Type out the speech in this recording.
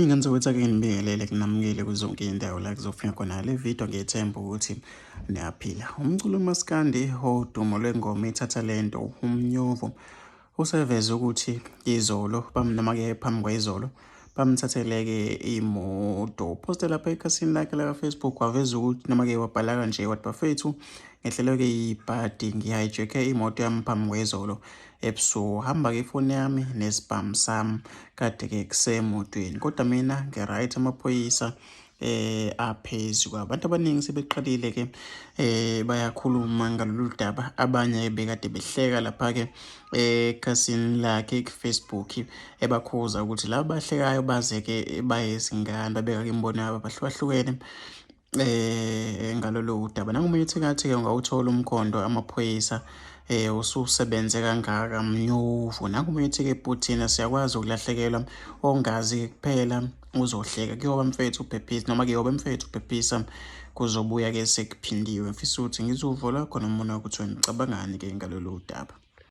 Nginganizokuthi-ke nibingelele kunamukele kuzonke iy'ndawo la kuzofika khona le video ngiyethemba ukuthi niyaphila. Umculo uMaskandi odumo lwengoma ithatha lento umnyuvu useveze ukuthi izolo noma-ke phambi kwayizolo bamthathele-ke imoto. Uphoste lapha ekhasini lakhe laka-Facebook waveza ukuthi noma-ke wabhala kanje wathi bafethu ngehlelwe-ke yibhadi ngihayijekhe imoto yami phambi kwayizolo ebusuku. Hamba-ke ifoni yami nesibhamu sami kade-ke kusemotweni. Kodwa mina nge-right amaphoyisa aphezu kwabo. Abantu abaningi sebeqalile-ke bayakhuluma ngalolu daba. Abanye bekade behleka lapha-ke ekhasini lakhe ku-Facebook ebakhuza ukuthi laba abahlekayo baze-ke bayizingane babeka-ke imibono yabo abahlukahlukene ngalolu daba. Nangomunye uthikathi-ke ungawuthola umkhondo amaphoyisa ususebenze kangaka mnyuvu. Nangomunye uthi-ke Puthina siyakwazi ukulahlekelwa ongazi kuphela uzohleka kuyoba mfethu uphephisa noma kuyoba mfethu uphephisa kuzobuya-ke sekuphindiwe. Mfisa ukuthi ngizuvo lakho noma ukuthi wena ucabangani-ke ngalolu daba.